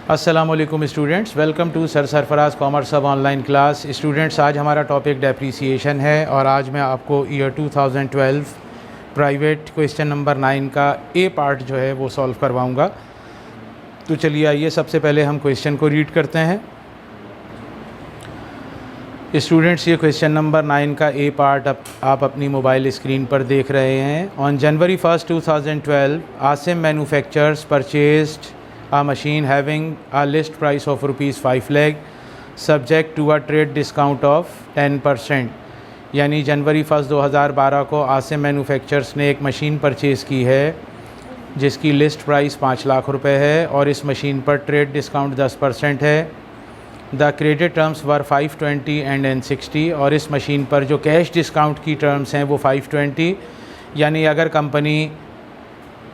अस्सलामुअलैकुम students, welcome to sir Sarfaraz commerce अब online class. Students, आज हमारा टॉपिक डेप्रीसिएशन है और आज मैं आपको ईयर 2012 प्राइवेट क्वेश्चन नंबर 9 का ए पार्ट जो है वो सॉल्व करवाऊंगा। तो चलिए आइए सबसे पहले हम क्वेश्चन को रीड करते हैं। स्टूडेंट्स, ये क्वेश्चन नंबर 9 का ए पार्ट आप अपनी मोबाइल स्क्रीन पर देख रहे हैं। On January 1, 2012 Asim manufacturers purchased a machine having a list price of rupees 5 lakh subject to a trade discount of 10%। यानी जनवरी 1, 2012 को आसिम मैन्युफैक्चर्स ने एक मशीन परचेज़ की है जिसकी लिस्ट प्राइस 5 लाख रुपए है और इस मशीन पर ट्रेड डिस्काउंट 10% है। The credit terms were 520 and N60 और इस मशीन पर जो कैश डिस्काउंट की टर्म्स हैं वो 520, यानी अगर कंपनी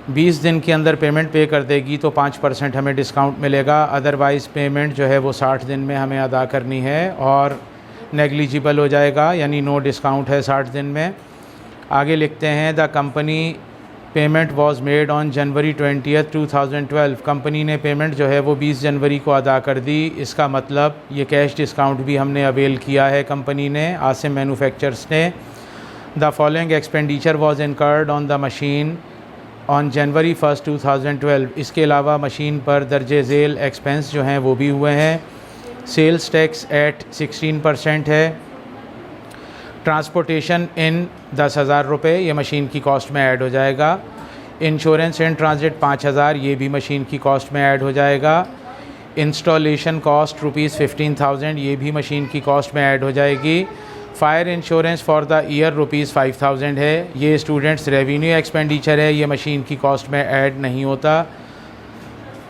20 दिन के अंदर पेमेंट पे कर देगी तो 5% हमें डिस्काउंट मिलेगा, अदरवाइज़ पेमेंट जो है वो 60 दिन में हमें अदा करनी है और नेग्लिजिबल हो जाएगा, यानी नो डिस्काउंट है 60 दिन में। आगे लिखते हैं the company payment was made on January 20, 2012। Company ने पेमेंट जो है वो 20 जनवरी को अदा कर दी। इसका मतलब ये कैश डिस्काउंट भी हमने अवेल किया है कंपनी ने, आसिम मैन्युफैक्चर्स ने। The following expenditure was incurred on the machine on January 1, 2012। इसके अलावा मशीन पर दर्जे झेल एक्सपेंस जो हैं वो भी हुए हैं। सेल्स टैक्स एट 16% है। ट्रांसपोर्टेशन इन 10,000 रुपये, ये मशीन की कॉस्ट में ऐड हो जाएगा। इंश्योरेंस इन ट्रांजिट 5,000, ये भी मशीन की कॉस्ट में ऐड हो जाएगा। इंस्टॉलेशन कॉस्ट ₹15,000, ये भी मशीन की कॉस्ट में ऐड हो जाएगी। Fire insurance for the year ₹5,000 है। ये स्टूडेंट्स रेवेन्यू एक्सपेंडिचर है, ये मशीन की कॉस्ट में ऐड नहीं होता।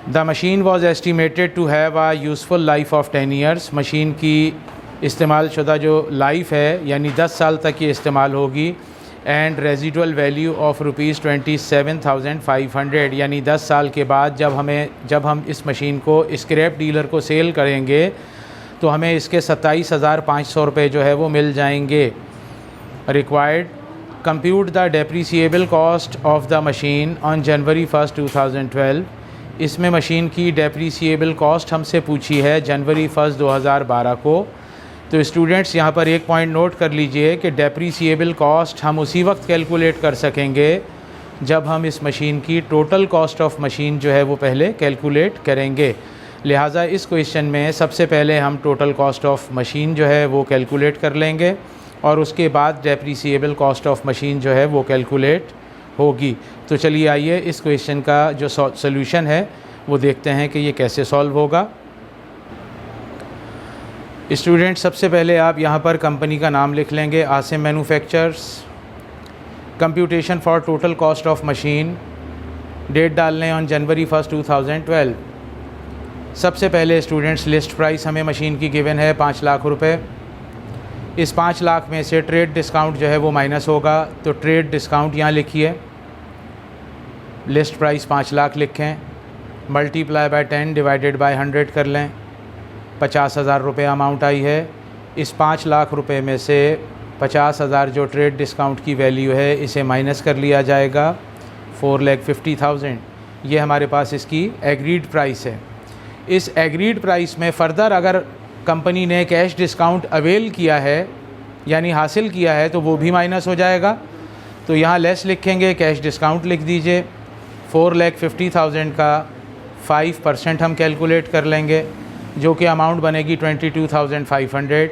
The machine was estimated to have a useful life of 10 years. Machine की इस्तेमाल शुदा जो लाइफ है यानी 10 साल तक ये इस्तेमाल होगी। एंड रेजिडुअल वैल्यू ऑफ ₹27,500, यानी 10 साल के बाद जब हम इस मशीन को स्क्रैप डीलर को सेल करेंगे तो हमें इसके 27,500 रुपये जो है वो मिल जाएंगे। Required compute the depreciable cost of the machine on January 1, 2012। इसमें मशीन की डेप्रीसिएबल कॉस्ट हमसे पूछी है जनवरी 1, 2012 को। तो स्टूडेंट्स, यहाँ पर एक पॉइंट नोट कर लीजिए कि डेप्रीसिएबल कॉस्ट हम उसी वक्त कैलकुलेट कर सकेंगे जब हम इस मशीन की टोटल कॉस्ट ऑफ मशीन जो है वो पहले कैलकुलेट करेंगे। लिहाजा इस क्वेश्चन में सबसे पहले हम टोटल कॉस्ट ऑफ मशीन जो है वो कैलकुलेट कर लेंगे और उसके बाद डेप्रीसिएबल कॉस्ट ऑफ मशीन जो है वो कैलकुलेट होगी। तो चलिए आइए इस क्वेश्चन का जो सॉल्यूशन है वो देखते हैं कि ये कैसे सॉल्व होगा। स्टूडेंट, सबसे पहले आप यहाँ पर कंपनी का नाम लिख लेंगे, Asim manufacturers. Computation for total cost of machine, date डाल लें ऑन जनवरी 1, 2012। सबसे पहले स्टूडेंट्स, लिस्ट प्राइस हमें मशीन की गिवन है 5 लाख रुपए। इस 5 लाख में से ट्रेड डिस्काउंट जो है वो माइनस होगा, तो ट्रेड डिस्काउंट यहाँ लिखिए। लिस्ट प्राइस 5 लाख लिखें, मल्टीप्लाई बाय 10 डिवाइडेड बाय 100 कर लें। 50,000 रुपये अमाउंट आई है। इस 5 लाख रुपए में से 50,000 जो ट्रेड डिस्काउंट की वैल्यू है इसे माइनस कर लिया जाएगा। 4,50,000 ये हमारे पास इसकी एग्रीड प्राइस है। इस एग्रीड प्राइस में फ़र्दर अगर कंपनी ने कैश डिस्काउंट अवेल किया है यानी हासिल किया है तो वो भी माइनस हो जाएगा। तो यहाँ लेस लिखेंगे, कैश डिस्काउंट लिख दीजिए। 4,50,000 का 5% हम कैलकुलेट कर लेंगे जो कि अमाउंट बनेगी 22,500।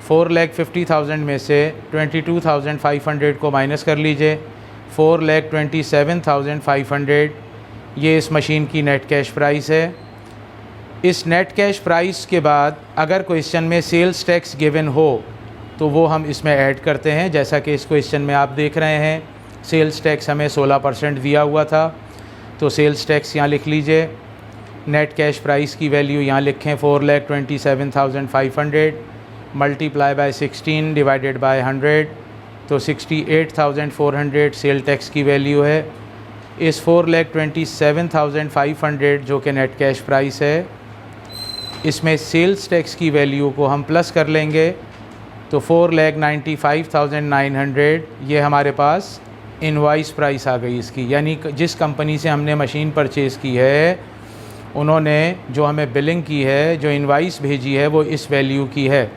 4,50,000 में से 22,500 को माइनस कर लीजिए। 4,27,500 ये इस मशीन की नेट कैश प्राइस है। इस नेट कैश प्राइस के बाद अगर क्वेश्चन में सेल्स टैक्स गिवन हो तो वो हम इसमें ऐड करते हैं, जैसा कि इस क्वेश्चन में आप देख रहे हैं। सेल्स टैक्स हमें 16% दिया हुआ था, तो सेल्स टैक्स यहाँ लिख लीजिए। नेट कैश प्राइस की वैल्यू यहाँ लिखें 4,27,500 मल्टीप्लाई बाय 16 डिवाइडेड बाय 100, तो 68,400 सेल टैक्स की वैल्यू है। इस 4,27,500 जो कि नेट कैश प्राइस है, इसमें सेल्स टैक्स की वैल्यू को हम प्लस कर लेंगे तो 4,95,900 ये हमारे पास इनवॉइस प्राइस आ गई इसकी, यानी जिस कंपनी से हमने मशीन परचेज़ की है उन्होंने जो हमें बिलिंग की है, जो इनवाइस भेजी है, वो इस वैल्यू की है।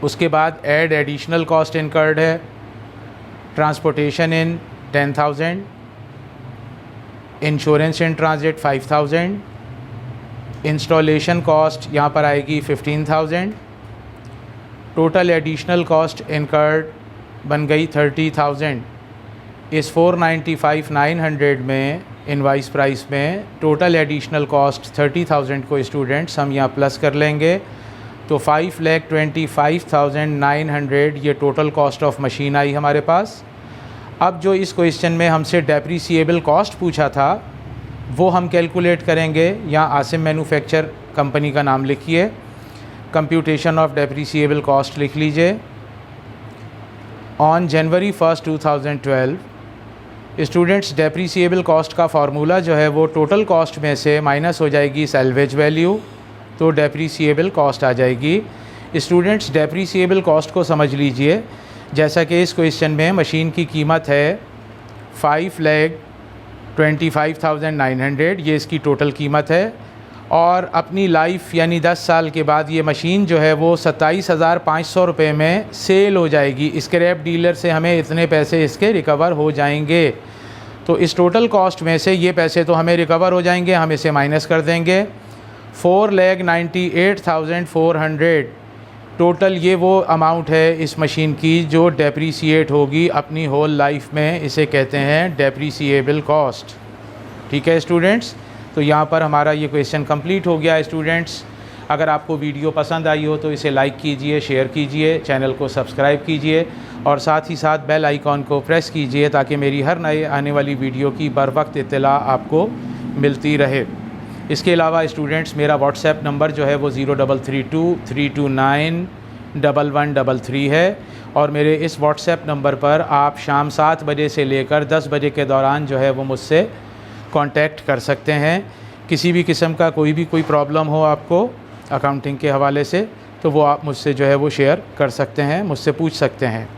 उसके बाद ऐड एडिशनल कॉस्ट इनकर्ड है, transportation in 10,000, insurance in transit 5,000, installation cost यहाँ पर आएगी 15,000, टोटल एडिशनल कॉस्ट इनकर्ड बन गई 30,000। इस 495,900 में इनवाइस प्राइस में टोटल एडिशनल कॉस्ट 30,000 को स्टूडेंट्स हम यहाँ प्लस कर लेंगे, तो 5,25,900 ये टोटल कॉस्ट ऑफ मशीन आई हमारे पास। अब जो इस क्वेश्चन में हमसे डेप्रीसिएबल कॉस्ट पूछा था वो हम कैलकुलेट करेंगे। यहाँ आसिम मैन्युफैक्चर कंपनी का नाम लिखिए, कंप्यूटेशन ऑफ डेप्रीसिएबल कॉस्ट लिख लीजिए। ऑन जनवरी 1, 2012 स्टूडेंट्स डेप्रीसिएबल कॉस्ट का फार्मूला जो है वो टोटल कॉस्ट में से माइनस हो जाएगी सैल्वेज वैल्यू, तो डेप्रीसिएबल कॉस्ट आ जाएगी। स्टूडेंट्स डेप्रीसिएबल कॉस्ट को समझ लीजिए, जैसा कि इस क्वेश्चन में मशीन की कीमत है 5,25,900, ये इसकी टोटल कीमत है, और अपनी लाइफ यानी 10 साल के बाद ये मशीन जो है वो 27,500 रुपये में सेल हो जाएगी। स्क्रैप डीलर से हमें इतने पैसे इसके रिकवर हो जाएंगे। तो इस टोटल कॉस्ट में से ये पैसे तो हमें रिकवर हो जाएंगे, हम इसे माइनस कर देंगे। 4,98,400 टोटल ये वो अमाउंट है इस मशीन की जो डेप्रीसिएट होगी अपनी होल लाइफ में, इसे कहते हैं डेप्रीसिएबल कॉस्ट। ठीक है स्टूडेंट्स, तो यहाँ पर हमारा ये क्वेश्चन कंप्लीट हो गया स्टूडेंट्स। अगर आपको वीडियो पसंद आई हो तो इसे लाइक कीजिए, शेयर कीजिए, चैनल को सब्सक्राइब कीजिए और साथ ही साथ बेल आइकॉन को प्रेस कीजिए ताकि मेरी हर नए आने वाली वीडियो की बर वक्त इत्तला आपको मिलती रहे। इसके अलावा स्टूडेंट्स मेरा व्हाट्सएप नंबर जो है वो 0323291133 है, और मेरे इस व्हाट्सएप नंबर पर आप शाम 7 बजे से लेकर 10 बजे के दौरान जो है वो मुझसे कांटेक्ट कर सकते हैं। किसी भी किस्म का कोई प्रॉब्लम हो आपको अकाउंटिंग के हवाले से तो वो आप मुझसे जो है वो शेयर कर सकते हैं, मुझसे पूछ सकते हैं।